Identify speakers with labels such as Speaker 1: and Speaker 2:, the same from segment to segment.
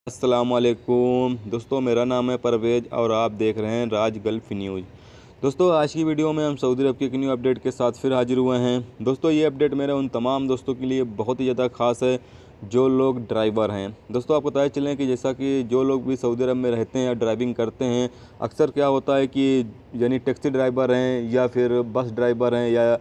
Speaker 1: अस्सलामुअलैकुम दोस्तों, मेरा नाम है परवेज़ और आप देख रहे हैं राज गल्फ़ न्यूज़। दोस्तों, आज की वीडियो में हम सऊदी अरब की एक न्यू अपडेट के साथ फिर हाजिर हुए हैं। दोस्तों, ये अपडेट मेरे उन तमाम दोस्तों के लिए बहुत ही ज़्यादा ख़ास है जो लोग ड्राइवर हैं। दोस्तों, आपको पता चलें कि जैसा कि जो लोग भी सऊदी अरब में रहते हैं या ड्राइविंग करते हैं, अक्सर क्या होता है कि यानी टैक्सी ड्राइवर हैं या फिर बस ड्राइवर हैं या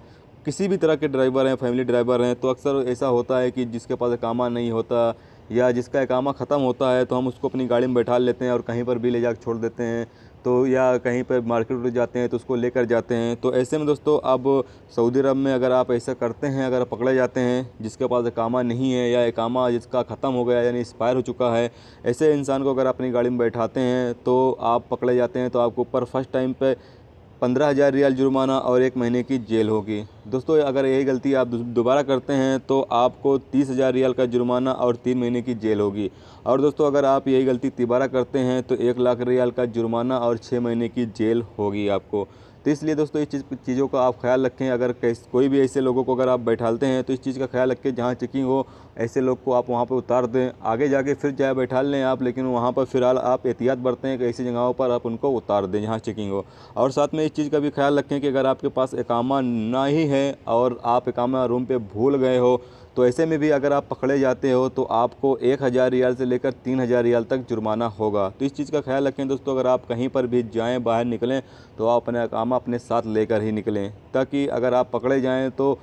Speaker 1: किसी भी तरह के ड्राइवर हैं, फैमिली ड्राइवर हैं, तो अक्सर ऐसा होता है कि जिसके पास इकामा नहीं होता या जिसका इकामा ख़त्म होता है तो हम उसको अपनी गाड़ी में बैठा लेते हैं और कहीं पर भी ले जाकर छोड़ देते हैं। तो या कहीं पर मार्केट उठ जाते हैं तो उसको लेकर जाते हैं। तो ऐसे में दोस्तों, अब सऊदी अरब में अगर आप ऐसा करते हैं, अगर पकड़े जाते हैं जिसके पास इकामा नहीं है या इकामा जिसका ख़त्म हो गया यानी एक्सपायर हो चुका है, ऐसे इंसान को अगर अपनी गाड़ी में बैठाते हैं तो आप पकड़े जाते हैं तो आपके ऊपर फर्स्ट टाइम पे 15,000 रियाल जुर्माना और 1 महीने की जेल होगी। दोस्तों, अगर यही गलती आप दोबारा करते हैं तो आपको 30,000 रियाल का जुर्माना और 3 महीने की जेल होगी। और दोस्तों, अगर आप यही गलती तिबारा करते हैं तो 1 लाख रियाल का जुर्माना और 6 महीने की जेल होगी आपको। तो इसलिए दोस्तों, इस चीज़ों का आप ख्याल रखें। अगर कोई भी ऐसे लोगों को अगर आप बैठालते हैं तो इस चीज़ का ख्याल रखें, जहाँ चेकिंग हो ऐसे लोग को आप वहाँ पर उतार दें। आगे जाके फिर चाहे बैठा लें आप, लेकिन वहाँ पर फ़िलहाल आप एहतियात बरतें कि ऐसी जगहों पर आप उनको उतार दें जहाँ चेकिंग हो। और साथ में इस चीज़ का भी ख्याल रखें कि अगर आपके पास इकामा ना ही है और आप इकामा रूम पे भूल गए हो, तो ऐसे में भी अगर आप पकड़े जाते हो तो आपको 1,000 रियाल से लेकर 3,000 रियाल तक जुर्माना होगा। तो इस चीज़ का ख्याल रखें दोस्तों, अगर आप कहीं पर भी जाएँ, बाहर निकलें, तो आप अपना इकामा अपने साथ लेकर ही निकलें, ताकि अगर आप पकड़े जाएँ तो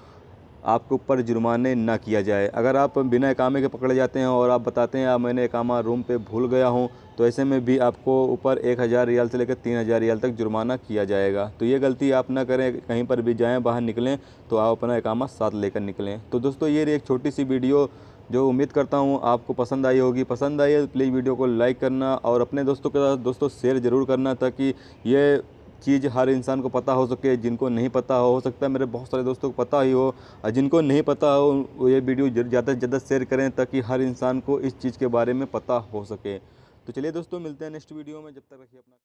Speaker 1: आपके ऊपर जुर्माने ना किया जाए। अगर आप बिना इकामे के पकड़े जाते हैं और आप बताते हैं मैंने इकामा रूम पे भूल गया हूँ, तो ऐसे में भी आपको ऊपर 1,000 रियाल से लेकर 3,000 रियाल तक जुर्माना किया जाएगा। तो ये गलती आप ना करें, कहीं पर भी जाएँ, बाहर निकलें तो आप अपना इकामा साथ लेकर निकलें। तो दोस्तों, ये रही एक छोटी सी वीडियो जो उम्मीद करता हूँ आपको पसंद आई होगी। पसंद आई है तो प्लीज़ वीडियो को लाइक करना और अपने दोस्तों के साथ दोस्तों शेयर ज़रूर करना, ताकि ये चीज़ हर इंसान को पता हो सके। जिनको नहीं पता हो सकता है मेरे बहुत सारे दोस्तों को पता ही हो, और जिनको नहीं पता हो वो ये वीडियो ज़्यादा से ज़्यादा शेयर करें, ताकि हर इंसान को इस चीज़ के बारे में पता हो सके। तो चलिए दोस्तों, मिलते हैं नेक्स्ट वीडियो में। जब तक रखिए अपना